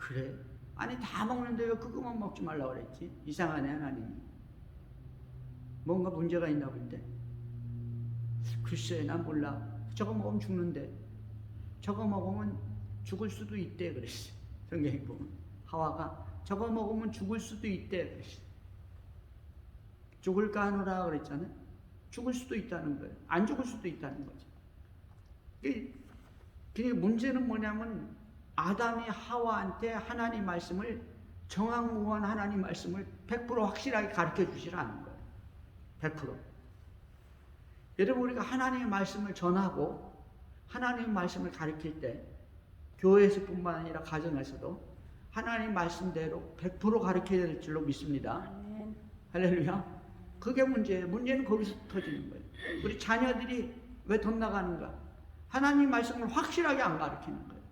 그래? 아니 다 먹는데 왜 그것만 먹지 말라고 그랬지? 이상하네 하나님이. 뭔가 문제가 있나 본데. 글쎄 난 몰라. 저거 먹으면 죽는데. 저거 먹으면 죽을 수도 있대 그랬어. 성경에 보면 하와가 저거 먹으면 죽을 수도 있대 그랬어. 죽을까 하노라 그랬잖아요. 죽을 수도 있다는 거예요. 안 죽을 수도 있다는 거죠. 그러니까 문제는 뭐냐면 아담이 하와한테 하나님 말씀을 정확무한 하나님 말씀을 100% 확실하게 가르쳐 주시라 하는 거예요. 100%. 여러분 우리가 하나님의 말씀을 전하고 하나님의 말씀을 가르칠 때 교회에서뿐만 아니라 가정에서도 하나님 말씀대로 100% 가르쳐야 될 줄로 믿습니다. 아멘. 할렐루야. 그게 문제예요. 문제는 거기서 터지는 거예요. 우리 자녀들이 왜 돈 나가는가? 하나님 말씀을 확실하게 안 가르치는 거예요.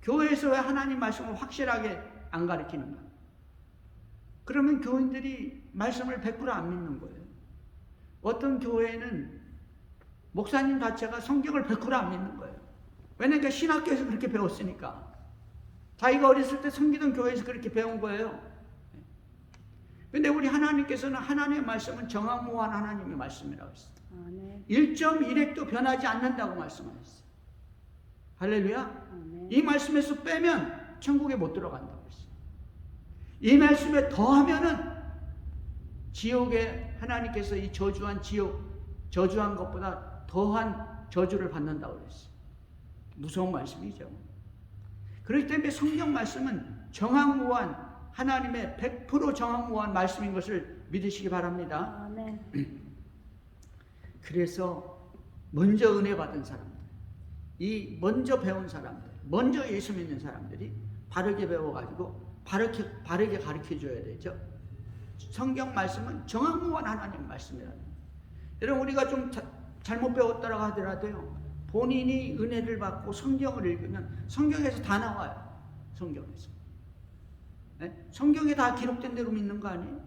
교회에서 왜 하나님 말씀을 확실하게 안 가르치는가? 그러면 교인들이 말씀을 100%안 믿는 거예요. 어떤 교회는 목사님 자체가 성경을 100%안 믿는 거예요. 왜냐하면 신학교에서 그렇게 배웠으니까. 자기가 어렸을 때 섬기던 교회에서 그렇게 배운 거예요. 근데 우리 하나님께서는 하나님의 말씀은 정확무한 하나님의 말씀이라고 했어요. 1.1핵도 변하지 않는다고 말씀하셨어요. 할렐루야. 이 말씀에서 빼면 천국에 못 들어간다고 했어요. 이 말씀에 더하면은 지옥에 하나님께서 이 저주한 저주한 것보다 더한 저주를 받는다고 그랬어요. 무서운 말씀이죠. 그렇기 때문에 성경 말씀은 정확무한 하나님의 100% 정확무한 말씀인 것을 믿으시기 바랍니다. 아멘. 그래서 먼저 은혜 받은 사람들, 이 먼저 배운 사람들, 먼저 예수 믿는 사람들이 바르게 배워가지고 바르게 가르쳐줘야 되죠. 성경 말씀은 정확무한 하나님 말씀이라는. 여러분 우리가 좀 잘못 배웠다고 하더라도요. 본인이 은혜를 받고 성경을 읽으면 성경에서 다 나와요. 성경에서. 네? 성경에 다 기록된 대로 믿는 거 아니에요?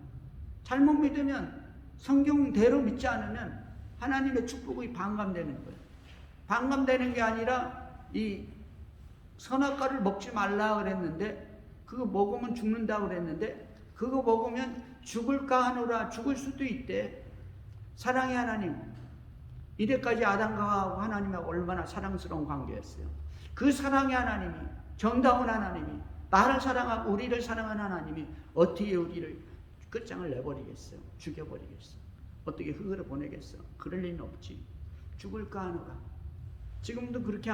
잘못 믿으면 성경대로 믿지 않으면 하나님의 축복이 반감되는 거예요. 반감되는 게 아니라 이 선악과를 먹지 말라 그랬는데 그거 먹으면 죽는다 그랬는데 그거 먹으면 죽을까 하노라. 죽을 수도 있대. 사랑의 하나님. 이때까지 아담과 하나님하고 얼마나 사랑스러운 관계였어요. 그 사랑의 하나님이, 정다운 하나님이, 나를 사랑하고 우리를 사랑하는 하나님이 어떻게 우리를 끝장을 내버리겠어요? 죽여버리겠어요? 어떻게 흙으로 보내겠어? 그럴 리는 없지. 죽을까 하노라. 지금도 그렇게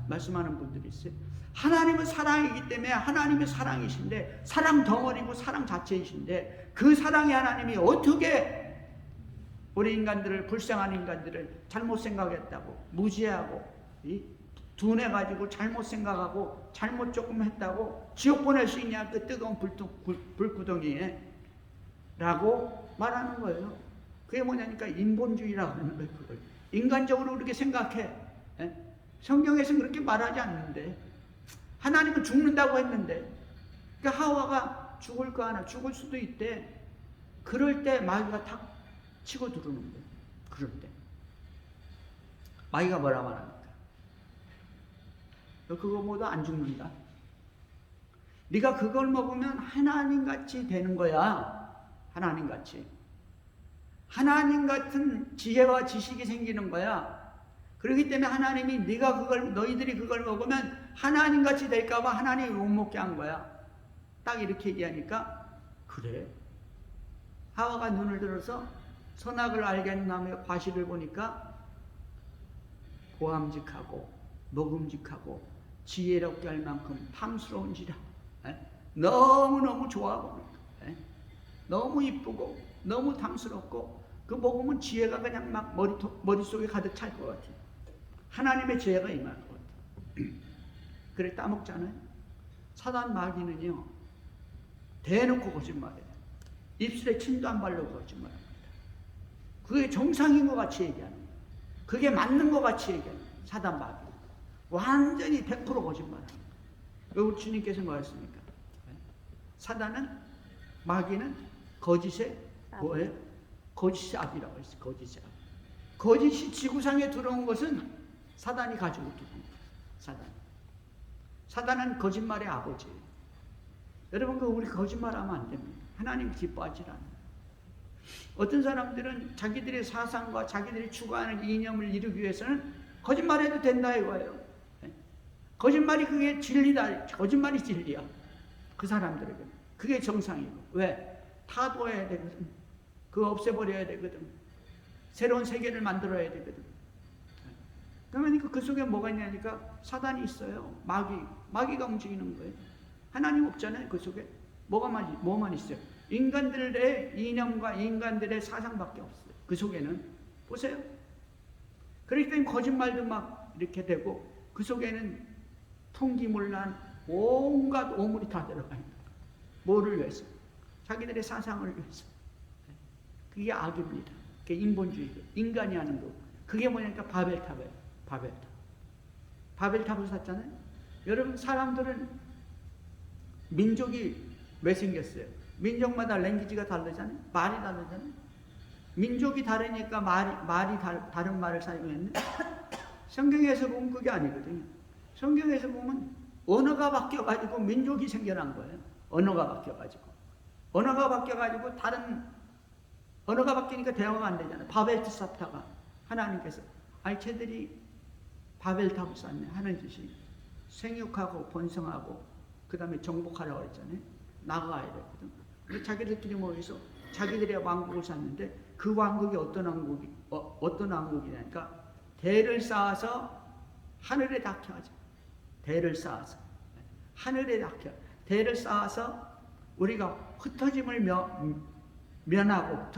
말씀하는 분들이 있어요. 하나님은 사랑이기 때문에 하나님의 사랑이신데, 사랑 덩어리고 사랑 자체이신데, 그 사랑의 하나님이 어떻게 우리 인간들을, 불쌍한 인간들을 잘못 생각했다고, 무지하고, 둔해가지고 잘못 생각하고, 잘못 조금 했다고 지옥 보낼 수 있냐, 그 뜨거운 불구덩이에. 라고 말하는 거예요. 그게 뭐냐니까 인본주의라고 하는 거예요. 그걸. 인간적으로 그렇게 생각해. 성경에서는 그렇게 말하지 않는데, 하나님은 죽는다고 했는데, 그러니까 하와가 죽을 거 하나, 죽을 수도 있대. 그럴 때 마귀가 탁 치고 들어오는 거예요. 그럴 때. 마귀가 뭐라 말합니까? 너 그거 모두 안 죽는다. 네가 그걸 먹으면 하나님같이 되는 거야. 하나님같이. 하나님 같은 지혜와 지식이 생기는 거야. 그렇기 때문에 하나님이 너희들이 그걸 먹으면 하나님같이 될까봐 하나님이 못 먹게 한 거야. 딱 이렇게 얘기하니까 그래. 하와가 눈을 들어서 선악을 알겠는 나무의 과실을 보니까 보암직하고 먹음직하고 지혜롭게 할 만큼 탐스러운지라. 너무너무 좋아 보니까. 너무 이쁘고 너무 탐스럽고 그 먹으면 지혜가 그냥 막 머릿속에 가득 찰 것 같아. 하나님의 지혜가 임할 것 같아. 그래 따먹잖아요. 사단 마귀는요 대놓고 거짓말해요. 입술에 침도 안 바르고 거짓말합니다. 그게 정상인 것 같이 얘기하는 거예요. 그게 맞는 것 같이 얘기하는 거예요. 사단 마귀 완전히 100% 거짓말합니다. 왜 우리 주님께서 뭐였습니까? 사단은 마귀는 거짓의 뭐예요? 거짓의 아비라고 했어요. 거짓의 아비. 거짓이 지구상에 들어온 것은 사단이 가지고 들어온 거예요. 사단은 거짓말의 아버지예요. 여러분, 우리 거짓말하면 안 됩니다. 하나님 기뻐하지 않아요. 어떤 사람들은 자기들의 사상과 자기들이 추구하는 이념을 이루기 위해서는 거짓말해도 된다 이거예요. 거짓말이 그게 진리다. 거짓말이 진리야. 그 사람들에게. 그게 정상이고. 왜? 타도해야 되거든. 그거 없애버려야 되거든. 새로운 세계를 만들어야 되거든. 그러니까 그 속에 뭐가 있냐니까 사단이 있어요. 마귀가 움직이는 거예요. 하나님 없잖아요. 그 속에 뭐만 있어요? 인간들의 이념과 인간들의 사상밖에 없어요. 그 속에는 보세요. 그렇기 때문에 거짓말도 막 이렇게 되고 그 속에는 통기몰란 온갖 오물이 다 들어가요. 뭐를 위해서? 자기들의 사상을 위해서. 그게 악입니다. 그게 인본주의고 인간이 하는 거. 그게 뭐냐니까 바벨탑이에요. 바벨탑을 샀잖아요. 여러분, 사람들은 민족이 왜 생겼어요? 민족마다 랭귀지가 다르잖아요. 말이 다르잖아요. 민족이 다르니까 말이 다른 말을 사용했네. 성경에서 보면 그게 아니거든요. 성경에서 보면 언어가 바뀌어가지고 민족이 생겨난 거예요. 언어가 바뀌어가지고 다른 언어가 바뀌니까 대화가 안 되잖아요. 바벨탑다가 하나님께서 쟤들이 바벨탑을 쌓네 하는 짓이 생육하고 번성하고 그 다음에 정복하라고 했잖아요. 나가야 되거든. 그래서 자기들끼리 모여서 자기들의 왕국을 쌓는데 그 왕국이 어떤 왕국이냐니까 대를 쌓아서 하늘에 닿게 하죠. 대를 쌓아서 하늘에 닿게 대를 쌓아서 우리가 흩어짐을 면하고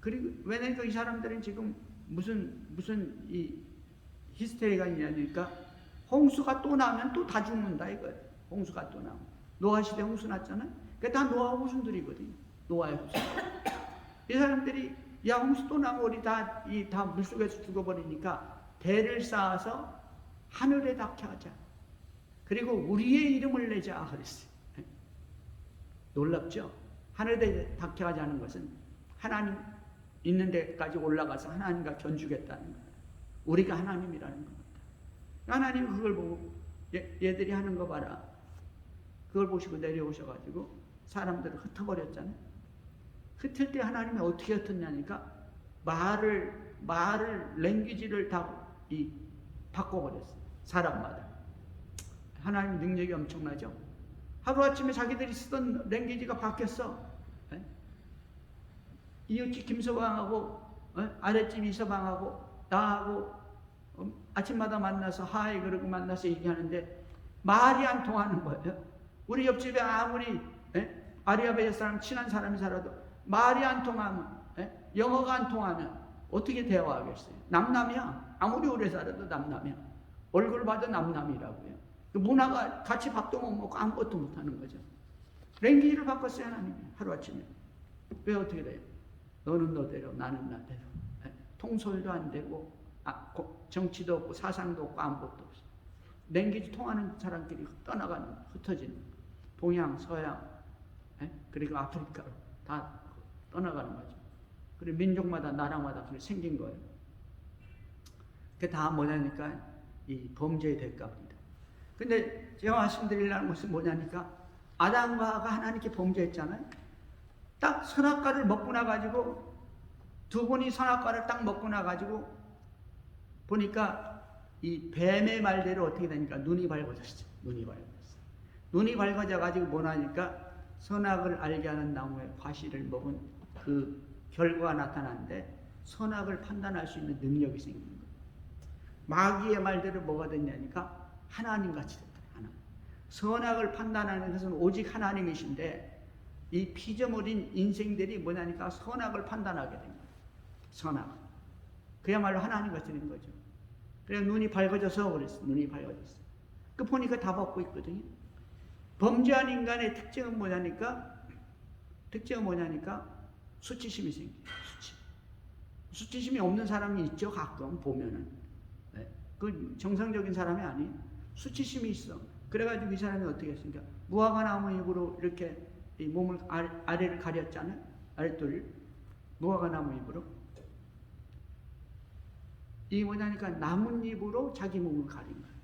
그리고 왜냐면 이 사람들은 지금 무슨 이 히스테리가 있냐니까 홍수가 또 나면 또 다 죽는다 이거예요. 홍수가 또 나면 노아 시대 홍수 났잖아요. 그게 다 노아 후손들이거든요. 노아의 후손. 이 사람들이 야 홍수 또 나면 우리 다 물속에서 죽어버리니까 대를 쌓아서 하늘에 닿게 하자. 그리고 우리의 이름을 내자 그랬어요. 놀랍죠? 하늘에 닿게 하자는 것은 하나님 있는 데까지 올라가서 하나님과 견주겠다는 거예요. 우리가 하나님이라는 겁니다. 하나님 그걸 보고 얘들이 하는 거 봐라. 그걸 보시고 내려오셔가지고 사람들을 흩어버렸잖아요. 흩을 때 하나님이 어떻게 흩었냐니까 말을 랭귀지를 다 바꿔버렸어요. 사람마다. 하나님 능력이 엄청나죠. 하루아침에 자기들이 쓰던 랭귀지가 바뀌었어. 이웃집 김서방하고 아랫집 이서방하고 나하고 아침마다 만나서 하이 그러고 만나서 얘기하는데 말이 안 통하는 거예요. 우리 옆집에 아무리 아리아베아 사람 친한 사람이 살아도 말이 안 통하면 영어가 안 통하면 어떻게 대화하겠어요? 남남이야. 아무리 오래 살아도 남남이야. 얼굴 봐도 남남이라고요. 그 문화가 같이 밥도 못 먹고 아무것도 못하는 거죠. 랭귀지를 바꿨어요 하나님이 하루아침에. 왜 어떻게 돼요? 너는 너대로 나는 나대로. 통솔도 안 되고 정치도 없고 사상도 없고 아무것도 없어. 랭귀지 통하는 사람끼리 떠나가는 흩어지는 동양 서양 그리고 아프리카로 다 떠나가는 거죠. 그리고 민족마다 나라마다 그렇게 생긴 거예요. 그게 다 뭐냐니까 이 범죄의 대가입니다. 근데 제가 말씀드리려는 것은 뭐냐니까 아담과 하와가 하나님께 범죄했잖아요. 딱 선악과를 먹고 나가지고 두 분이 선악과를 딱 먹고 나가지고 보니까 이 뱀의 말대로 어떻게 되니까 눈이 밝아졌어요. 눈이 밝아져가지고 뭐냐니까 선악을 알게 하는 나무의 과실을 먹은 그 결과가 나타나는데 선악을 판단할 수 있는 능력이 생기는 거예요. 마귀의 말대로 뭐가 됐냐니까 하나님같이 됐다. 하나님. 선악을 판단하는 것은 오직 하나님이신데 이 피조물인 인생들이 뭐냐니까 선악을 판단하게 된 거예요. 선악. 그야말로 하나님같이 된 거죠. 그래서 눈이 밝아져서 그랬어. 눈이 밝아졌어. 그 보니까 다 벗고 있거든요. 범죄한 인간의 특징은 뭐냐니까 수치심이 생겨요. 수치심이 없는 사람이 있죠. 가끔 보면은. 그 정상적인 사람이 아니에요. 수치심이 있어. 그래가지고 이 사람이 어떻게 했습니까? 무화과 나무 잎으로 이렇게 이 몸을 아래를 가렸잖아요. 아랫도리를. 무화과 나무 잎으로. 이 뭐냐니까 나뭇잎으로 자기 몸을 가린 거예요.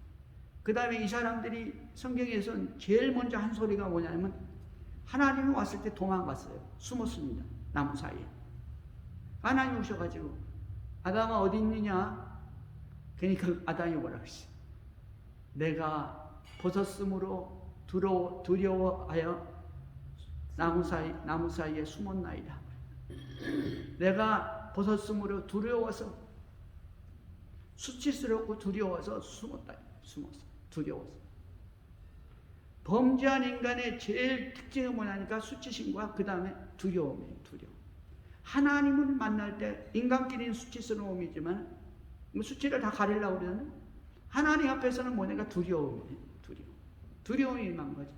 그 다음에 이 사람들이 성경에서는 제일 먼저 한 소리가 뭐냐면 하나님이 왔을 때 도망갔어요. 숨었습니다. 나무 사이에. 하나님 오셔가지고 아담아 어디 있느냐? 그러니까 아담이 뭐라고 했어? 내가 벗었으므로 두려워하여 나무 사이에 숨었나이다. 내가 벗었으므로 두려워서 수치스럽고 두려워서 숨었다. 두려워서. 범죄한 인간의 제일 특징은 뭐냐니까 수치심과 그 다음에 두려움이에요. 두려움. 하나님을 만날 때 인간끼리는 수치스러움이지만 수치를 다 가리려고 그러는 하나님 앞에서는 뭐냐니까 두려움이에요. 두려움이 임한 거죠.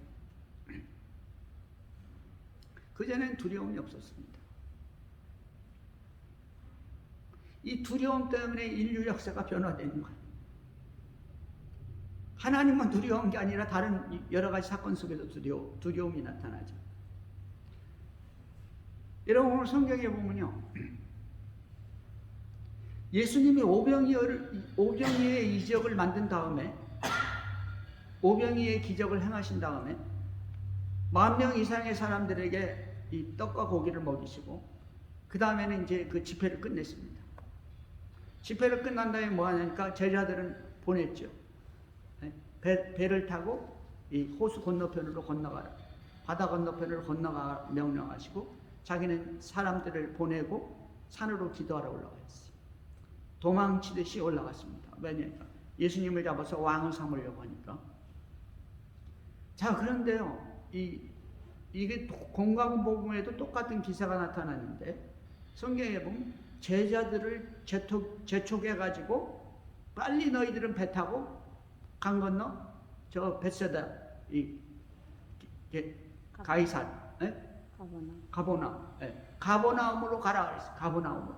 그전엔 두려움이 없었습니다. 이 두려움 때문에 인류 역사가 변화되는 거예요. 하나님만 두려운 게 아니라 다른 여러 가지 사건 속에서 두려움이 나타나죠. 여러분 오늘 성경에 보면요, 예수님이 오병이어의 이적을 만든 다음에 오병이어의 기적을 행하신 다음에 10,000명 이상의 사람들에게 이 떡과 고기를 먹이시고 그 다음에는 이제 그 집회를 끝냈습니다. 집회를 끝난 다음에 뭐 하냐니까 제자들은 보냈죠. 배를 타고 이 호수 건너편으로 건너가라. 바다 건너편으로 건너가 명령하시고 자기는 사람들을 보내고 산으로 기도하러 올라갔어요. 도망치듯이 올라갔습니다. 왜냐니까 예수님을 잡아서 왕을 삼으려고 하니까. 자, 그런데요, 이게 공관복음에도 똑같은 기사가 나타나는데 성경에 보면 제자들을 재촉해가지고 빨리 너희들은 배 타고 강 건너 저 벳세다 가이사 가버나움으로 가라 그랬어요. 가버나움으로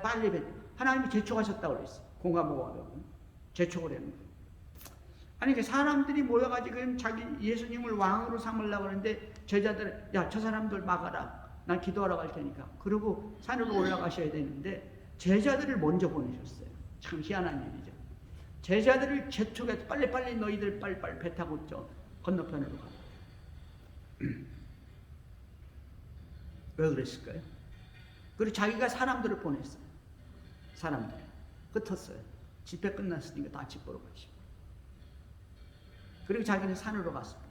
빨리 배 하나님이 재촉하셨다고 그랬어요. 공관복음에 보면 재촉을 했는 거예요. 아니 그 사람들이 모여가지고 자기 예수님을 왕으로 삼으려고 하는데 제자들 야 저 사람들 막아라. 난 기도하러 갈 테니까. 그리고 산으로 올라가셔야 되는데 제자들을 먼저 보내셨어요. 참 희한한 일이죠. 제자들을 재촉해서 빨리 너희들 빨리 배 타고 저 건너편으로 가. 왜 그랬을까요? 그리고 자기가 사람들을 보냈어요. 사람들 흩었어요. 집회 끝났으니까 다 집 보러 가시고. 그리고 자기는 산으로 갔습니다.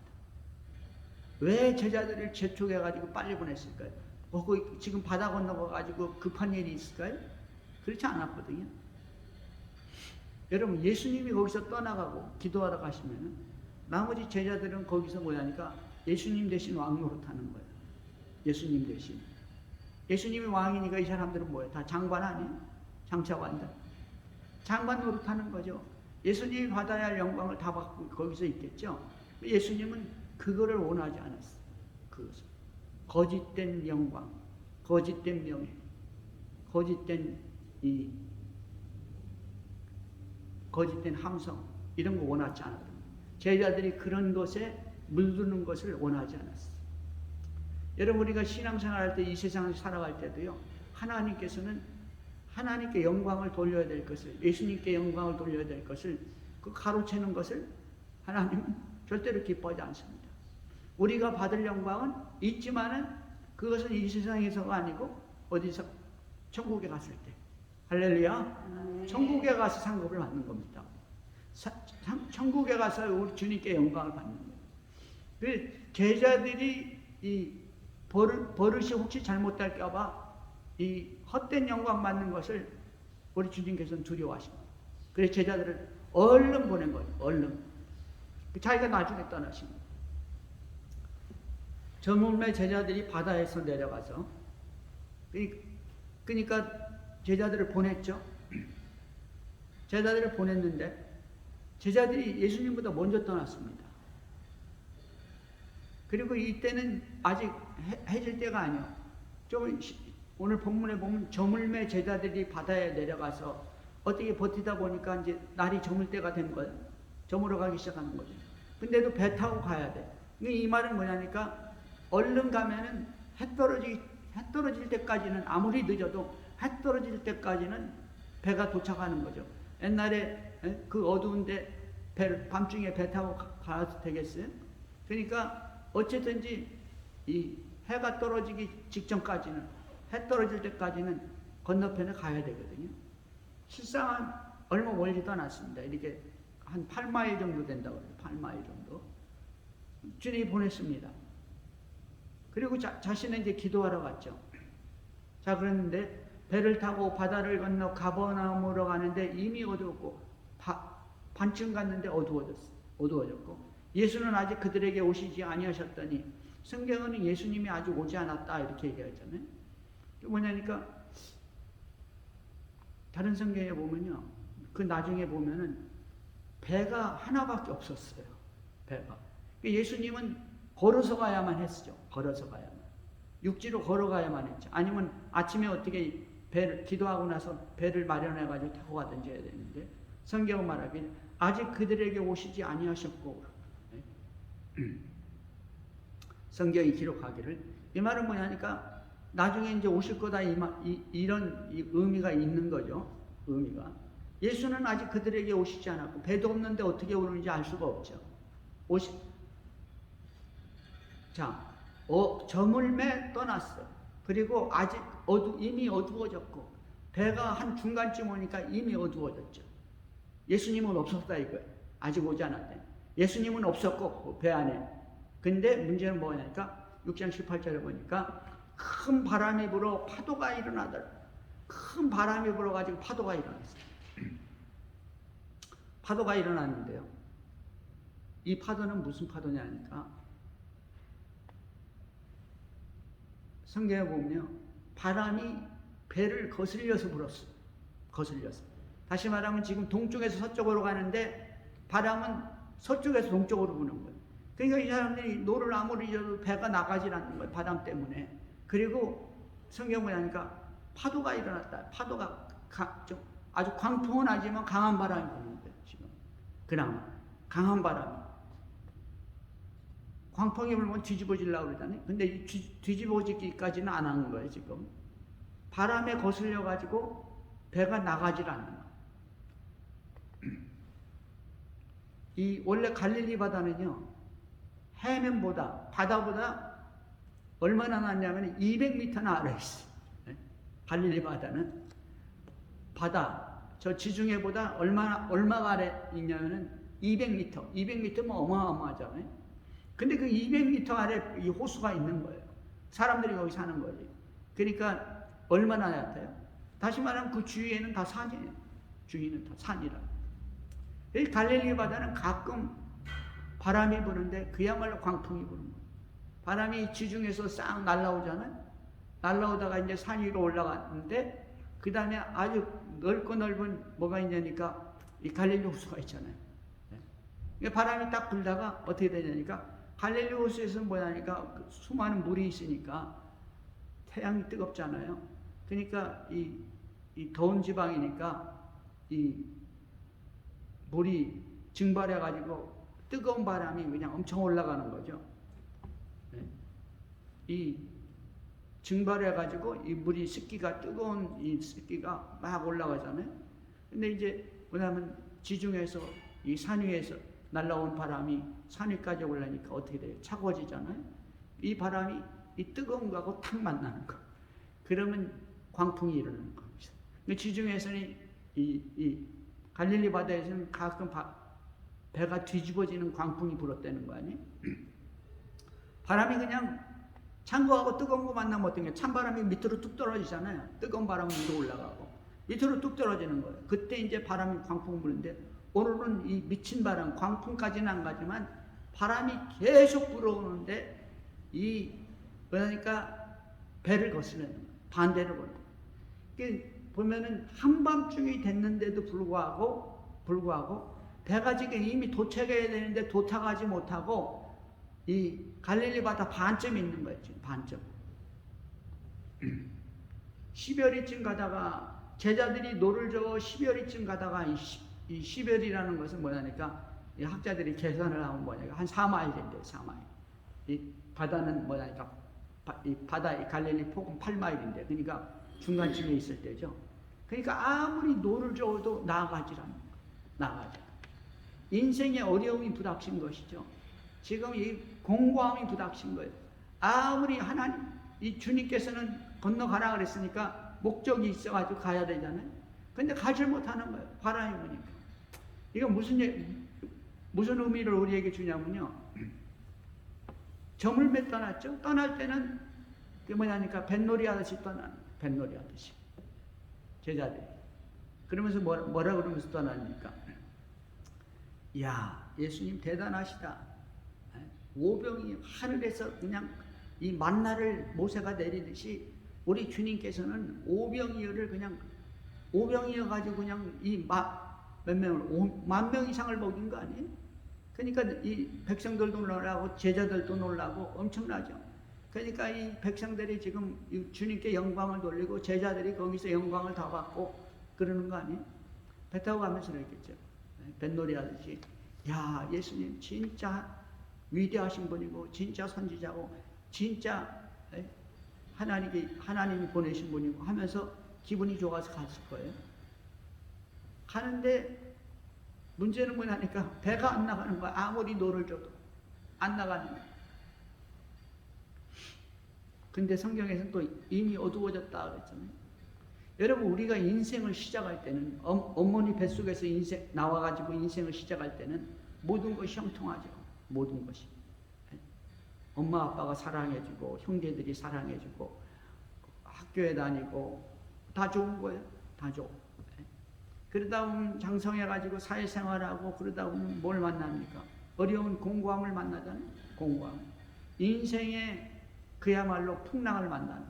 왜 제자들을 재촉해가지고 빨리 보냈을까요? 거기 지금 바다 건너가가지고 급한 일이 있을까요? 그렇지 않았거든요. 여러분 예수님이 거기서 떠나가고 기도하러 가시면 나머지 제자들은 거기서 뭐냐니까 예수님 대신 왕 노릇하는 거예요. 예수님 대신. 예수님이 왕이니까 이 사람들은 뭐예요? 다 장관 아니에요? 장차관들. 장관 노릇하는 거죠. 예수님이 받아야 할 영광을 다 받고 거기서 있겠죠. 예수님은 그거를 원하지 않았어요. 그것을. 거짓된 영광, 거짓된 명예, 거짓된 거짓된 함성 이런 거 원하지 않았거든요. 제자들이 그런 것에 물드는 것을 원하지 않았어요. 여러분 우리가 신앙생활할 때 이 세상을 살아갈 때도요. 하나님께서는 하나님께 영광을 돌려야 될 것을 예수님께 영광을 돌려야 될 것을 그 가로채는 것을 하나님은 절대로 기뻐하지 않습니다. 우리가 받을 영광은 있지만은 그것은 이 세상에서가 아니고 어디서 천국에 갔을 때 할렐루야 천국에 가서 상급을 받는 겁니다. 천국에 가서 우리 주님께 영광을 받는 거예요. 그 제자들이 이 버릇이 혹시 잘못될까봐 이 헛된 영광 받는 것을 우리 주님께서는 두려워하십니다. 그래서 제자들을 얼른 보낸 거예요. 얼른. 자기가 나중에 떠나십니다. 저물매 제자들이 바다에서 내려가서 그러니까 제자들을 보냈죠. 제자들을 보냈는데 제자들이 예수님보다 먼저 떠났습니다. 그리고 이때는 아직 해질 때가 아니에요. 좀 오늘 본문에 보면 저물매 제자들이 바다에 내려가서 어떻게 버티다 보니까 이제 날이 저물 때가 된 거예요. 저물어 가기 시작하는 거죠. 근데도 배 타고 가야 돼. 이 말은 뭐냐니까 얼른 가면은 해 떨어질 때까지는 아무리 늦어도 해 떨어질 때까지는 배가 도착하는 거죠. 옛날에 그 어두운데 밤중에 배 타고 가도 되겠어요? 그러니까 어쨌든지 이 해가 떨어지기 직전까지는, 해 떨어질 때까지는 건너편에 가야 되거든요. 실상은 얼마 멀지도 않았습니다. 이렇게 한 8마일 정도 된다고 해요. 8마일 정도. 주님이 보냈습니다. 그리고 자신은 이제 기도하러 갔죠. 자, 그랬는데 배를 타고 바다를 건너 가버나움으로 가는데 이미 어두웠고, 반쯤 갔는데 어두워졌고, 예수는 아직 그들에게 오시지 아니하셨더니, 성경은 예수님이 아직 오지 않았다 이렇게 얘기하잖아요. 뭐냐니까 다른 성경에 보면요, 그 나중에 보면은 배가 하나밖에 없었어요. 배가. 예수님은 걸어서 가야만 했죠. 걸어서 가야만. 육지로 걸어가야만 했죠. 아니면 아침에 어떻게 배를 기도하고 나서 배를 마련해 가지고 타고 가든지 해야 되는데, 성경은 말하길 아직 그들에게 오시지 아니하셨고, 성경이 기록하기를, 이 말은 뭐냐니까 나중에 이제 오실 거다, 이런 의미가 있는 거죠. 의미가. 예수는 아직 그들에게 오시지 않았고, 배도 없는데 어떻게 오는지 알 수가 없죠. 저물매 떠났어. 그리고 아직 이미 어두워졌고, 배가 한 중간쯤 오니까 이미 어두워졌죠. 예수님은 없었다 이거예요. 아직 오지 않았대. 예수님은 없었고 배 안에. 근데 문제는 뭐냐니까 6장 18절에 보니까 큰 바람이 불어 파도가 일어나더라. 큰 바람이 불어가지고 파도가 일어났어요. 파도가 일어났는데요, 이 파도는 무슨 파도냐니까 성경에 보면요, 바람이 배를 거슬려서 불었어요. 거슬려서. 다시 말하면 지금 동쪽에서 서쪽으로 가는데 바람은 서쪽에서 동쪽으로 부는 거예요. 그러니까 이 사람들이 노를 아무리 져도 배가 나가질 않는 거예요. 바람 때문에. 그리고 성경 보니까 파도가 일어났다. 파도가 아주 광풍은 하지만 강한 바람이 부는 거예요. 지금. 그나마 강한 바람이. 광풍이 불면 뒤집어지려고 그러잖아요. 근데 뒤집어지기까지는 안 하는 거예요, 지금. 바람에 거슬려가지고 배가 나가질 않는 거예요. 이 원래 갈릴리 바다는요, 바다보다 얼마나 낮냐면 200m나 아래에 있어요. 갈릴리 바다는 저 지중해보다 얼마가 아래 있냐면은 200m. 200m면 어마어마하잖아요. 근데 그 200m 아래 이 호수가 있는 거예요. 사람들이 거기 사는 거지. 그러니까 얼마나 얕아요? 다시 말하면 그 주위에는 다 산이에요. 주위는 다 산이라. 이 갈릴리 바다는 가끔 바람이 부는데 그야말로 광풍이 부는 거예요. 바람이 지중해에서 싹 날라오잖아요. 날라오다가 이제 산 위로 올라갔는데 그 다음에 아주 넓고 넓은 뭐가 있냐니까 이 갈릴리 호수가 있잖아요. 바람이 딱 불다가 어떻게 되냐니까 갈릴리 호수에서 뭐냐니까 수많은 물이 있으니까 태양이 뜨겁잖아요. 그러니까 이 더운 지방이니까 이 물이 증발해가지고 뜨거운 바람이 그냥 엄청 올라가는 거죠. 이 증발해가지고 이 물이 뜨거운 이 습기가 막 올라가잖아요. 근데 이제 뭐냐면 지중해에서 이 산 위에서 날라온 바람이 산 위까지 올라니까 어떻게 돼요? 차가워지잖아요. 이 바람이 이 뜨거운 거하고 탁 만나는 거. 그러면 광풍이 일어나는 겁니다. 지중해에서는 이 갈릴리 바다에서는 가끔 배가 뒤집어지는 광풍이 불었다는 거 아니에요? 바람이 그냥 찬 거하고 뜨거운 거 만나면 어떤 게 찬바람이 밑으로 뚝 떨어지잖아요. 뜨거운 바람은 위로 올라가고 밑으로 뚝 떨어지는 거예요. 그때 이제 바람이 광풍 부는데 오늘은 이 미친 바람, 광풍까지는 안 가지만 바람이 계속 불어오는데 그러니까 배를 거스르는 거예요. 반대로 보는 거예요. 보면은 한밤중이 됐는데도 불구하고 배가 지금 이미 도착해야 되는데 도착하지 못하고 이 갈릴리 바다 반쯤 있는 거예요. 지금 반쯤. 10여리쯤 가다가 제자들이 노를 저어 10여리쯤 가다가 이 10여리라는 것은 뭐냐니까 이 학자들이 계산을 하면 뭐냐니까 한 4마일 된대요. 4마일. 이 바다는 뭐냐니까 이 갈릴리 폭은 8마일인데 그러니까 중간쯤에 있을 때죠. 그러니까 아무리 노를 저어도 나아가질 않는 거예요. 나아가지. 인생의 어려움이 부닥친 것이죠. 지금 이 공고함이 부닥친 거예요. 아무리 하나님, 이 주님께서는 건너가라 그랬으니까 목적이 있어가지고 가야 되잖아요. 근데 가지 못하는 거예요. 바람이 부니까. 이거 무슨 의미를 우리에게 주냐면요. 저물매 떠났죠. 떠날 때는 그게 뭐냐니까 뱃놀이 하듯이 떠나는, 뱃놀이 하듯이. 제자들이. 그러면서 뭐라 그러면서 떠나니까. 이야, 예수님 대단하시다. 오병이 하늘에서 그냥 이 만나를 모세가 내리듯이 우리 주님께서는 오병이어를 그냥 오병이어 가지고 그냥 이 몇 명을 5만 명 이상을 먹인 거 아니에요? 그러니까 이 백성들도 놀라고 제자들도 놀라고 엄청나죠. 그러니까 이 백성들이 지금 주님께 영광을 돌리고 제자들이 거기서 영광을 다 받고 그러는 거 아니에요? 배 타고 가면서 그랬겠죠. 뱃놀이 하듯이. 야, 예수님 진짜 위대하신 분이고 진짜 선지자고 진짜 하나님이 보내신 분이고 하면서 기분이 좋아서 갔을 거예요. 가는데 문제는 뭐냐니까 배가 안 나가는 거야. 아무리 노를 줘도 안 나가는 거야. 근데 성경에서는 또 이미 어두워졌다 그랬잖아요. 여러분, 우리가 인생을 시작할 때는 어머니 뱃속에서 나와가지고 인생을 시작할 때는 모든 것이 형통하죠. 모든 것이. 엄마 아빠가 사랑해주고 형제들이 사랑해주고 학교에 다니고 다 좋은 거예요. 다 좋고. 그러다 보면 장성해가지고 사회생활하고 그러다 보면 뭘 만납니까? 어려운 공고함을 만나잖아요. 공고함. 인생의 그야말로 풍랑을 만나는.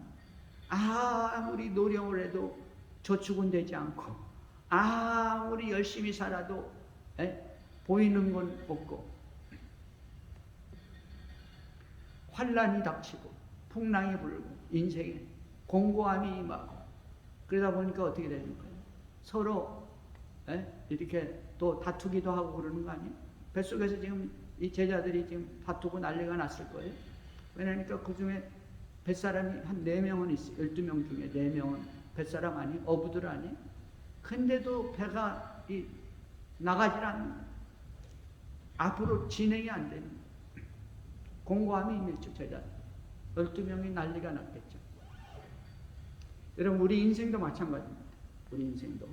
아무리 노력을 해도 저축은 되지 않고 아무리 열심히 살아도 보이는 건 없고 환란이 닥치고 풍랑이 불고 인생에 공고함이 임하고 그러다 보니까 어떻게 되는 거예요? 서로 이렇게 또 다투기도 하고 그러는 거 아니에요? 뱃속에서 지금 이 제자들이 지금 다투고 난리가 났을 거예요. 왜냐니까 그 중에 뱃사람이 한 4명은 있어요. 12명 중에 4명은 뱃사람 아니에요? 어부들 아니에요? 근데도 배가 나가질 않는 거예요. 앞으로 진행이 안 되는 거예요. 공고함이 임했죠, 제자들. 12명이 난리가 났겠죠. 여러분, 우리 인생도 마찬가지입니다. 우리 인생도.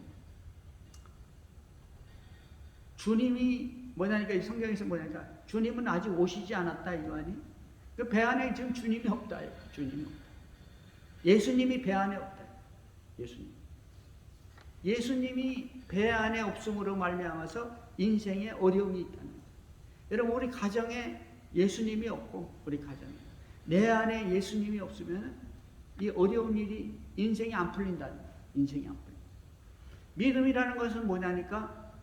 주님이 뭐냐니까 이 성경에서 뭐냐니까 주님은 아직 오시지 않았다 이거 아니? 그 배 안에 지금 주님이 없다. 주님이 없다. 예수님이 배 안에 없다. 예수님이 배 안에 없음으로 말미암아서 인생에 어려움이 있다는 거예요. 여러분, 우리 가정에 예수님이 없고 우리 가정에 내 안에 예수님이 없으면 이 어려운 일이 인생이 안 풀린다는 거예요. 인생이 안 풀린다. 믿음이라는 것은 뭐냐니까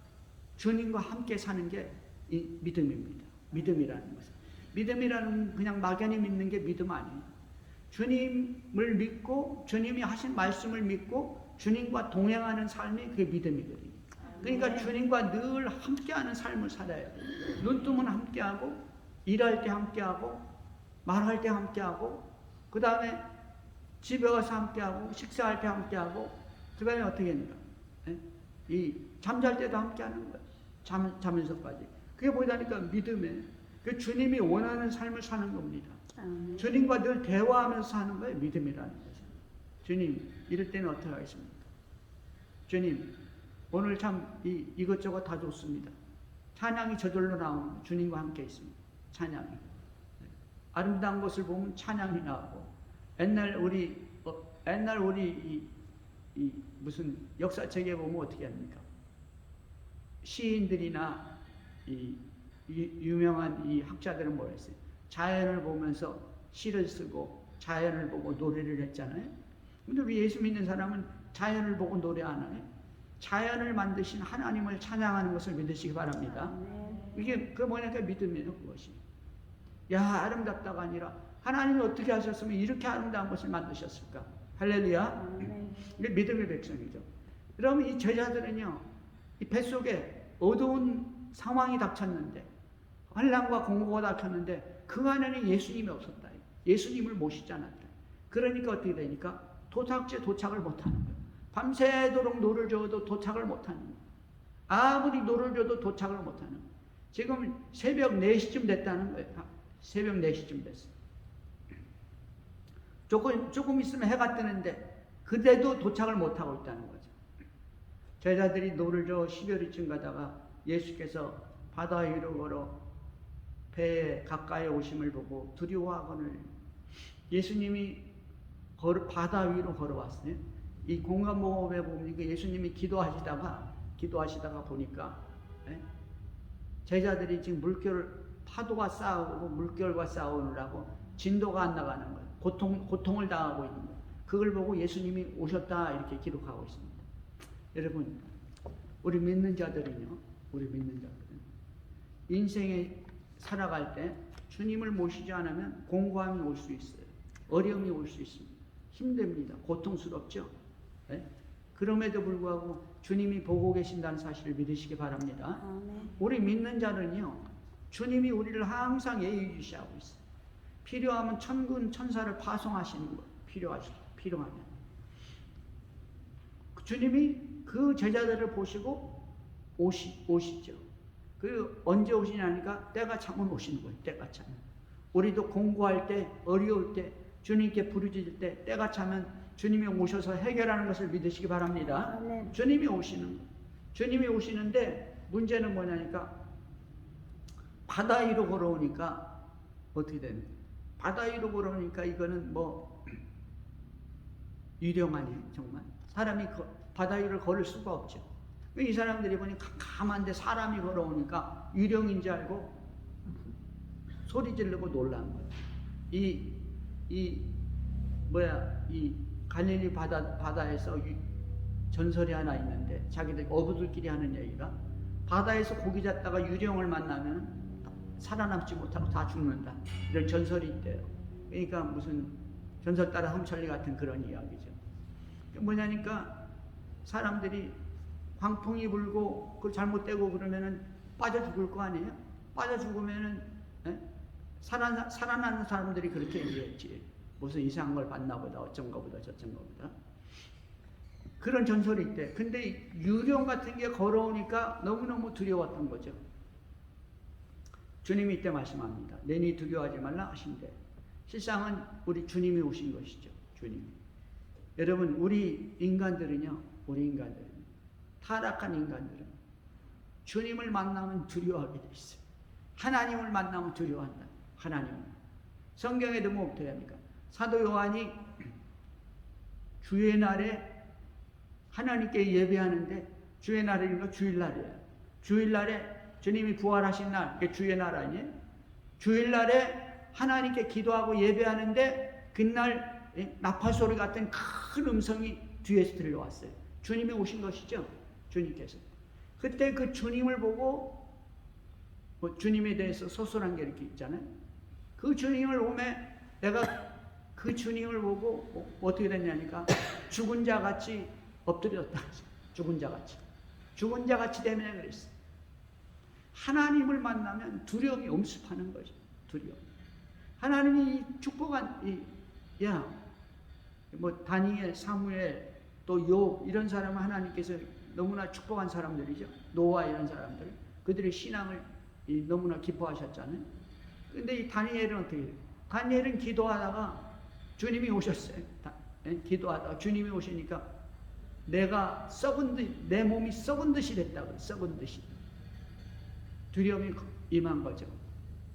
주님과 함께 사는 게 믿음입니다. 믿음이라는 것은. 믿음이라는 그냥 막연히 믿는 게 믿음 아니에요. 주님을 믿고 주님이 하신 말씀을 믿고 주님과 동행하는 삶이 그게 믿음이거든요. 그러니까 주님과 늘 함께하는 삶을 살아야 돼요. 눈 뜨면 함께하고 일할 때 함께하고 말할 때 함께하고 그 다음에 집에 가서 함께하고 식사할 때 함께하고 그 다음에 어떻게 합니까? 이 잠잘 때도 함께하는 거예요. 자면서까지. 그게 뭐냐니까 믿음에 그 주님이 원하는 삶을 사는 겁니다. 주님과 늘 대화하면서 사는 거예요. 믿음이라는 것은. 주님, 이럴 때는 어떻게 하겠습니까? 주님, 오늘 참 이것저것 다 좋습니다. 찬양이 저절로 나오는 주님과 함께 있습니다. 찬양이. 아름다운 것을 보면 찬양이 나오고 옛날 우리 무슨 역사책에 보면 어떻게 합니까? 시인들이나 유명한 이 학자들은 뭐 했어요? 자연을 보면서 시를 쓰고 자연을 보고 노래를 했잖아요. 근데 우리 예수 믿는 사람은 자연을 보고 노래 안 해요. 자연을 만드신 하나님을 찬양하는 것을 믿으시기 바랍니다. 이게 그 뭐냐니까 믿음이에요. 그것이. 야, 아름답다가 아니라 하나님이 어떻게 하셨으면 이렇게 아름다운 것을 만드셨을까? 할렐루야. 이게 믿음의 백성이죠. 그러면 이 제자들은요, 이 뱃속에 어두운 상황이 닥쳤는데 환난과 공고가 닥쳤는데 그 안에는 예수님이 없었다. 예수님을 모시지 않았다. 그러니까 어떻게 되니까 도착지에 도착을 못하는 거예요. 밤새도록 노를 저어도 도착을 못하는 거예요. 아무리 노를 줘도 도착을 못하는 거예요. 지금 새벽 4시쯤 됐다는 거예요. 새벽 4시쯤 됐어. 조금 있으면 해가 뜨는데 그때도 도착을 못하고 있다는 거죠. 제자들이 노를 저 10여리쯤 가다가 예수께서 바다 위로 걸어 배에 가까이 오심을 보고 두려워하거늘. 예수님이 바다 위로 걸어왔어요. 이 공감모험에 보면 예수님이 기도하시다가 보니까 제자들이 지금 파도가 싸우고 물결과 싸우느라고 진도가 안 나가는 거예요. 고통을 당하고 있는 거예요. 그걸 보고 예수님이 오셨다 이렇게 기록하고 있습니다. 여러분, 우리 믿는 자들은 인생에 살아갈 때 주님을 모시지 않으면 공고함이 올 수 있어요. 어려움이 올 수 있습니다. 힘듭니다. 고통스럽죠. 네? 그럼에도 불구하고 주님이 보고 계신다는 사실을 믿으시기 바랍니다. 아멘. 우리 믿는 자는요, 주님이 우리를 항상 예의주시하고 있어요. 필요하면 천군 천사를 파송하시는 거예요. 필요하면. 주님이 그 제자들을 보시고 오시죠. 그 언제 오시냐니까 때가 차면 오시는 거예요. 때가 차면. 우리도 공부할 때, 어려울 때, 주님께 부르짖을 때 때가 차면 주님이 오셔서 해결하는 것을 믿으시기 바랍니다. 아멘. 주님이 오시는데 문제는 뭐냐니까 바다 위로 걸어오니까 어떻게 되는? 바다 위로 걸어오니까 이거는 뭐 유령 아니에요, 정말. 사람이 바다 위를 걸을 수가 없죠. 이 사람들이 보니 캄캄한데 사람이 걸어오니까 유령인지 알고 소리 지르고 놀란 거예요. 이 갈릴리 바다에서 전설이 하나 있는데 자기들 어부들끼리 하는 얘기가 바다에서 고기 잡다가 유령을 만나면 살아남지 못하고 다 죽는다. 이런 전설이 있대요. 그러니까 무슨 전설 따라 함천리 같은 그런 이야기죠. 뭐냐니까 사람들이 광풍이 불고 그걸 잘못되고 그러면은 빠져 죽을 거 아니에요? 빠져 죽으면은 살아나는 사람들이 그렇게 얘기했지. 무슨 이상한 걸 봤나 보다, 어쩐가 보다, 저쩐가 보다. 그런 전설이 있대. 근데 유령 같은 게 걸어오니까 너무너무 두려웠던 거죠. 주님이 이때 말씀합니다. 내니 두려워하지 말라 하신대. 실상은 우리 주님이 오신 것이죠. 주님이. 여러분, 우리 인간들은요, 타락한 인간들은 주님을 만나면 두려워하게 돼 있어요. 하나님을 만나면 두려워한다. 하나님을. 성경에도 뭐 어떻게 합니까? 사도 요한이 주의 날에 하나님께 예배하는데 주의 날이니까 주일날이에요. 주일날에 주님이 부활하신 날, 그게 주의 날 아니에요? 주일날에 하나님께 기도하고 예배하는데 그날 나팔소리 같은 큰 음성이 뒤에서 들려왔어요. 주님이 오신 것이죠. 주님께서. 그때 그 주님을 보고 주님에 대해서 서술한 게 이렇게 있잖아요. 그 주님을 오매 내가 그 주님을 보고 어떻게 됐냐니까 죽은 자 같이 엎드렸다. 죽은 자 같이 되면 그랬어. 하나님을 만나면 두려움이 엄습하는 거죠. 두려움. 하나님이 축복한 다니엘, 사무엘, 또 욥 이런 사람은 하나님께서 너무나 축복한 사람들이죠. 노아 이런 사람들. 그들의 신앙을 너무나 기뻐하셨잖아요. 근데 이 다니엘은 어떻게 해요? 다니엘은 기도하다가 주님이 오셨어요. 기도하다가 주님이 오시니까 내 몸이 썩은 듯이 됐다고요. 썩은 듯이. 두려움이 임한 거죠.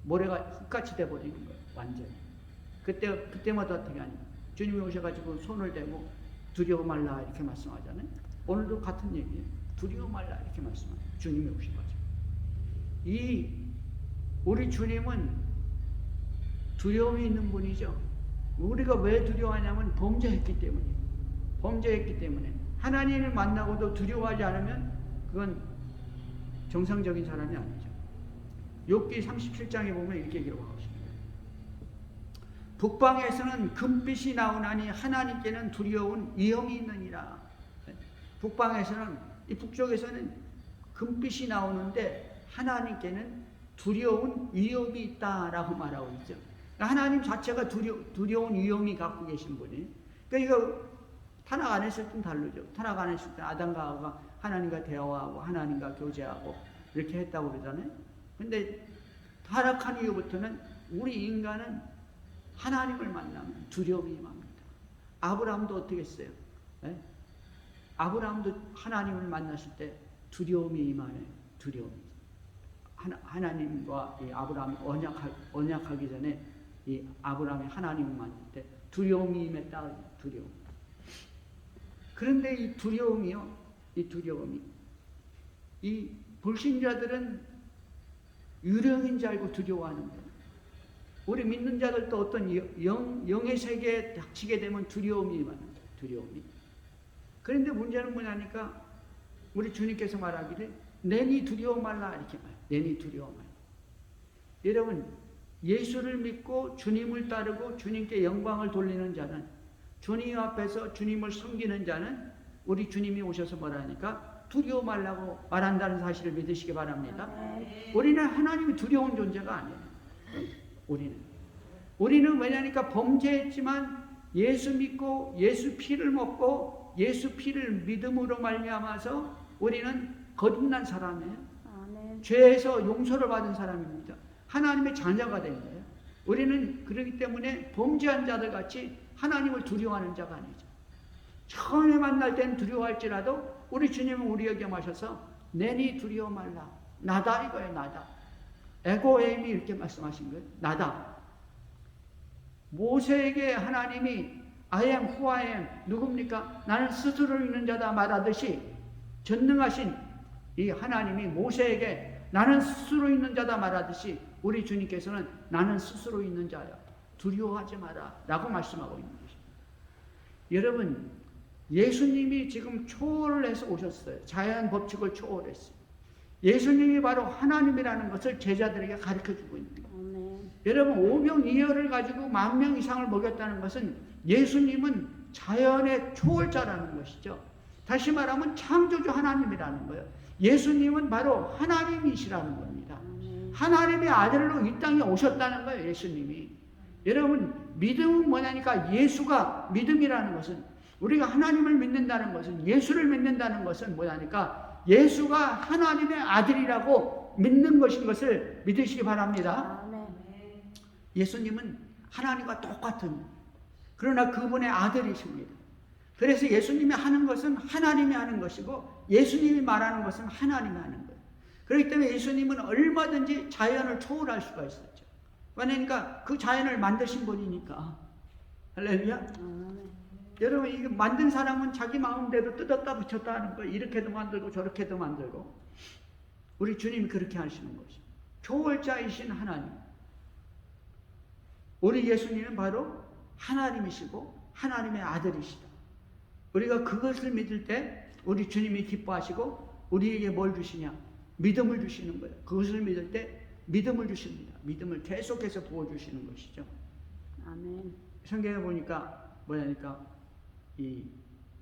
모래가 흙같이 돼버리는 거예요. 완전히. 그때마다 어떻게 하냐. 주님이 오셔가지고 손을 대고 두려워 말라 이렇게 말씀하잖아요. 오늘도 같은 얘기예요. 두려워 말라 이렇게 말씀하죠. 주님이 오셔가지고. 우리 주님은 두려움이 있는 분이죠. 우리가 왜 두려워하냐면 범죄했기 때문에. 하나님을 만나고도 두려워하지 않으면 그건 정상적인 사람이 아니죠. 욥기 37장에 보면 이렇게 기록하고 있습니다. 북방에서는 금빛이 나오나니 하나님께는 두려운 위험이 있느니라. 북방에서는, 이 북쪽에서는 금빛이 나오는데 하나님께는 두려운 위험이 있다라고 말하고 있죠. 하나님 자체가 두려운 위험이 갖고 계신 분이. 그러니까 이거 타락 안 했을 땐 다르죠. 타락 안 했을 때 아담과 하와가 하나님과 대화하고 하나님과 교제하고 이렇게 했다고 그러잖아요. 근데 타락한 이후부터는 우리 인간은 하나님을 만나면 두려움이 임합니다. 아브라함도 어떻게 했어요? 네? 아브라함도 하나님을 만났을 때 두려움이 임하네. 두려움. 하나님과 이 아브라함이 언약하기 전에 이 아브라함이 하나님을 만날 때 두려움이 임했다. 두려움. 그런데 이 두려움이요, 이 두려움이 이 불신자들은 유령인 줄 알고 두려워하는 거예요. 우리 믿는 자들도 어떤 영의 세계에 닥치게 되면 두려움이 임하는 거예요. 두려움이. 그런데 문제는 뭐냐니까 우리 주님께서 말하기를 내니 두려워 말라 이렇게 말해요. 내니 두려워 말라. 여러분 예수를 믿고 주님을 따르고 주님께 영광을 돌리는 자는, 주님 앞에서 주님을 섬기는 자는 우리 주님이 오셔서 뭐라니까 두려워 말라고 말한다는 사실을 믿으시기 바랍니다. 우리는 하나님이 두려운 존재가 아니에요. 우리는 왜냐니까 범죄했지만 예수 믿고 예수 피를 먹고 예수 피를 믿음으로 말미암아서 우리는 거듭난 사람이에요. 죄에서 용서를 받은 사람입니다. 하나님의 자녀가 된 거예요. 우리는 그렇기 때문에 범죄한 자들 같이 하나님을 두려워하는 자가 아니죠. 처음에 만날 때는 두려워할지라도 우리 주님은 우리에게 마셔서 내니 두려워 말라. 나다 이거예요. 나다. 에고에임이 이렇게 말씀하신 거예요. 나다. 모세에게 하나님이 I am who I am 누굽니까? 나는 스스로 있는 자다 말하듯이 전능하신 이 하나님이 모세에게 나는 스스로 있는 자다 말하듯이 우리 주님께서는 나는 스스로 있는 자야. 두려워하지 마라 라고 말씀하고 있는 것입니다. 여러분 예수님이 지금 초월을 해서 오셨어요. 자연 법칙을 초월했어요. 예수님이 바로 하나님이라는 것을 제자들에게 가르쳐주고 있는 거예요. 여러분 오병이어를 가지고 10,000명 이상을 먹였다는 것은 예수님은 자연의 초월자라는 것이죠. 다시 말하면 창조주 하나님이라는 거예요. 예수님은 바로 하나님이시라는 겁니다. 하나님의 아들로 이 땅에 오셨다는 거예요. 예수님이. 여러분 믿음은 뭐냐니까 예수가 믿음이라는 것은 우리가 하나님을 믿는다는 것은 예수를 믿는다는 것은 뭐냐니까 예수가 하나님의 아들이라고 믿는 것인 것을 믿으시기 바랍니다. 예수님은 하나님과 똑같은 그러나 그분의 아들이십니다. 그래서 예수님이 하는 것은 하나님이 하는 것이고 예수님이 말하는 것은 하나님이 하는 거예요. 그렇기 때문에 예수님은 얼마든지 자연을 초월할 수가 있었죠. 그러니까 그 자연을 만드신 분이니까. 할렐루야. 여러분 이거 만든 사람은 자기 마음대로 뜯었다 붙였다 하는 거예요. 이렇게도 만들고 저렇게도 만들고. 우리 주님이 그렇게 하시는 것이죠. 초월자이신 하나님. 우리 예수님은 바로 하나님이시고 하나님의 아들이시다. 우리가 그것을 믿을 때 우리 주님이 기뻐하시고 우리에게 뭘 주시냐? 믿음을 주시는 거예요. 그것을 믿을 때 믿음을 주십니다. 믿음을 계속해서 부어주시는 것이죠. 아멘. 성경에 보니까 뭐냐니까 이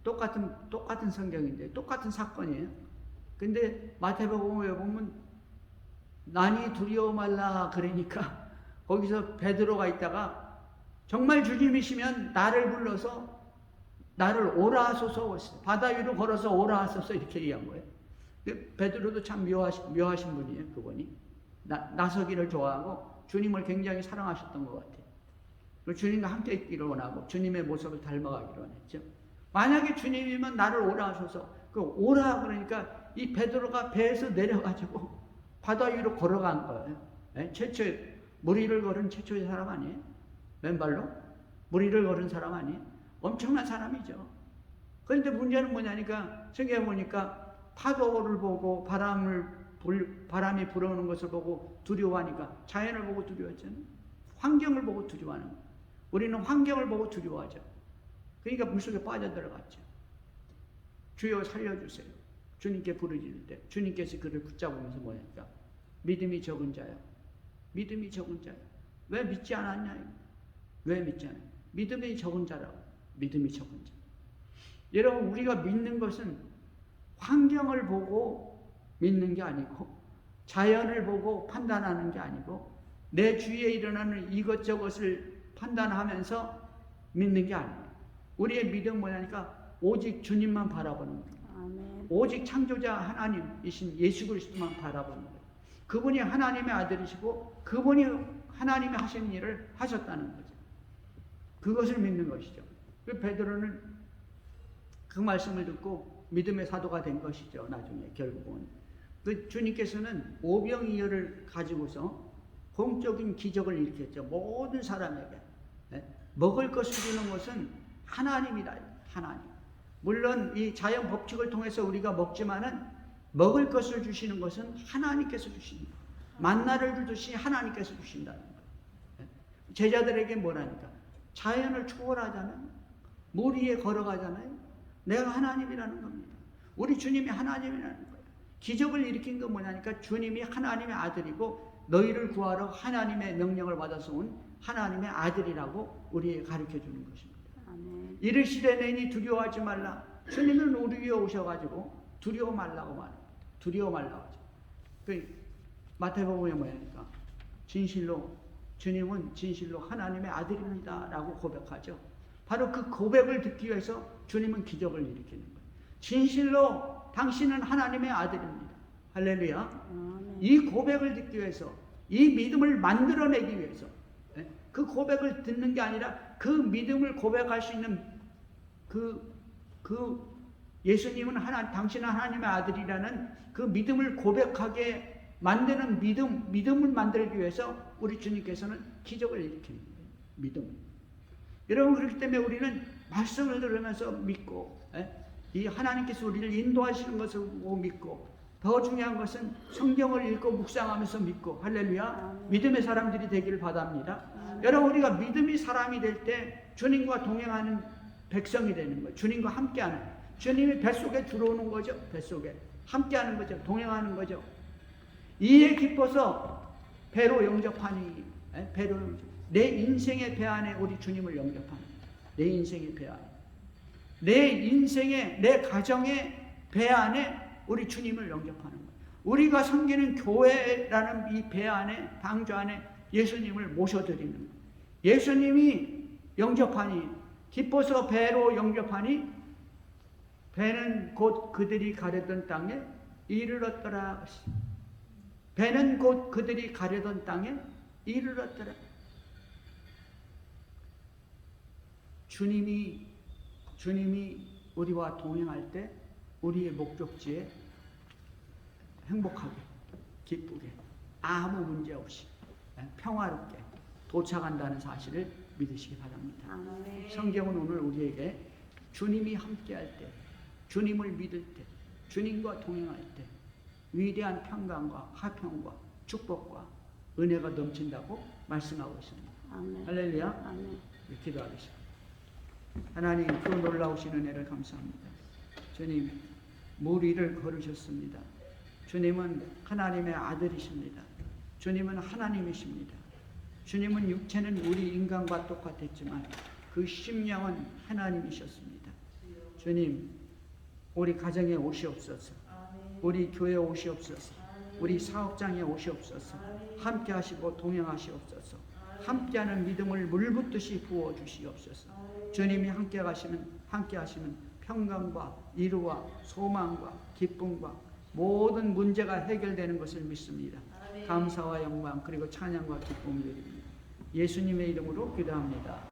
똑같은 성경인데 똑같은 사건이에요. 근데 마태복음에 보면 난이 두려워 말라 그러니까 거기서 베드로가 있다가 정말 주님이시면 나를 불러서 나를 오라 하소서 바다 위로 걸어서 오라 하소서 이렇게 얘기한 거예요. 베드로도 참 묘하신 분이에요. 그분이 나서기를 좋아하고 주님을 굉장히 사랑하셨던 것 같아요. 주님과 함께 있기를 원하고 주님의 모습을 닮아가기를 원했죠. 만약에 주님이면 나를 오라 하소서 그 오라 그러니까 이 베드로가 배에서 내려가지고 바다 위로 걸어간 거예요. 최초 물 위를 걸은 최초의 사람 아니에요? 맨발로 물 위를 걸은 사람 아니에요? 엄청난 사람이죠. 그런데 문제는 뭐냐니까 성경에 보니까 파도를 보고 바람이 불어오는 것을 보고 두려워하니까 자연을 보고 두려워했잖아요. 환경을 보고 두려워하는 거예요. 우리는 환경을 보고 두려워하죠. 그러니까 물속에 빠져들어갔죠. 주여 살려주세요. 주님께 부르짖을 때 주님께서 그를 붙잡으면서 뭐냐니까 믿음이 적은 자야. 믿음이 적은 자야. 왜 믿지 않았냐? 왜 믿지 않아요? 믿음이 적은 자라고. 믿음이 적은 자. 여러분 우리가 믿는 것은 환경을 보고 믿는 게 아니고 자연을 보고 판단하는 게 아니고 내 주위에 일어나는 이것저것을 판단하면서 믿는 게 아니에요. 우리의 믿음은 뭐냐니까 오직 주님만 바라보는 거예요. 오직 창조자 하나님이신 예수 그리스도만 바라보는 거예요. 그분이 하나님의 아들이시고 그분이 하나님이 하신 일을 하셨다는 거죠. 그것을 믿는 것이죠. 그 베드로는 그 말씀을 듣고 믿음의 사도가 된 것이죠. 나중에 결국은 그 주님께서는 오병이어를 가지고서 공적인 기적을 일으켰죠. 모든 사람에게 먹을 것을 주는 것은 하나님이다. 하나님. 물론 이 자연 법칙을 통해서 우리가 먹지만은 먹을 것을 주시는 것은 하나님께서 주신다. 만나를 주듯이 하나님께서 주신다는 거예요. 제자들에게 뭐라니까? 자연을 초월하자면 물 위에 걸어가잖아요. 내가 하나님이라는 겁니다. 우리 주님이 하나님이라는 거예요. 기적을 일으킨 건 뭐냐니까 주님이 하나님의 아들이고 너희를 구하러 하나님의 명령을 받아서 온 하나님의 아들이라고 우리에게 가르쳐 주는 것입니다. 아멘. 이르시되 내니 두려워하지 말라. 주님은 우리 위에 오셔가지고 두려워 말라고 말합니다. 두려워 말라고 하죠. 그 마태복음에 뭐냐니까 진실로 주님은 진실로 하나님의 아들입니다 라고 고백하죠. 바로 그 고백을 듣기 위해서 주님은 기적을 일으키는 거예요. 진실로 당신은 하나님의 아들입니다. 할렐루야. 이 고백을 듣기 위해서, 이 믿음을 만들어내기 위해서, 그 고백을 듣는 게 아니라 그 믿음을 고백할 수 있는 예수님은 당신은 하나님의 아들이라는 그 믿음을 고백하게 만드는 믿음을 만들기 위해서 우리 주님께서는 기적을 일으키는 거예요. 믿음. 여러분, 그렇기 때문에 우리는 말씀을 들으면서 믿고, 이 하나님께서 우리를 인도하시는 것을 믿고, 더 중요한 것은 성경을 읽고 묵상하면서 믿고, 할렐루야, 믿음의 사람들이 되기를 바랍니다. 여러분, 우리가 믿음의 사람이 될 때 주님과 동행하는 백성이 되는 거예요. 주님과 함께하는, 주님이 뱃속에 들어오는 거죠. 뱃속에 함께하는 거죠. 동행하는 거죠. 이에 기뻐서 배로 영접하니, 내 인생의 배 안에 우리 주님을 영접하는, 내 인생의 배 안에, 내 인생의, 내 가정의 배 안에 우리 주님을 영접하는 거예요. 우리가 섬기는 교회라는 이 배 안에, 방주 안에 예수님을 모셔드리는 거예요. 예수님이 영접하니, 기뻐서 배로 영접하니, 배는 곧 그들이 가려던 땅에 이르렀더라. 배는 곧 그들이 가려던 땅에 이르렀더라. 주님이 우리와 동행할 때 우리의 목적지에 행복하게, 기쁘게, 아무 문제 없이 평화롭게 도착한다는 사실을 믿으시기 바랍니다. 아멘. 성경은 오늘 우리에게 주님이 함께할 때, 주님을 믿을 때, 주님과 동행할 때 위대한 평강과 화평과 축복과 은혜가 넘친다고 말씀하고 있습니다. 아멘. 할렐루야. 아멘. 기도하겠습니다. 하나님, 그 놀라우신 은혜를 감사합니다. 주님, 물 위를 걸으셨습니다. 주님은 하나님의 아들이십니다. 주님은 하나님이십니다. 주님은 육체는 우리 인간과 똑같았지만 그 심령은 하나님이셨습니다. 주님, 우리 가정에 오시옵소서. 우리 교회에 오시옵소서. 우리 사업장에 오시옵소서. 함께 하시고 동행하시옵소서. 함께하는 믿음을 물붓듯이 부어주시옵소서. 주님이 함께 하시는 평강과 이루와 소망과 기쁨과 모든 문제가 해결되는 것을 믿습니다. 감사와 영광 그리고 찬양과 기쁨을 드립니다. 예수님의 이름으로 기도합니다.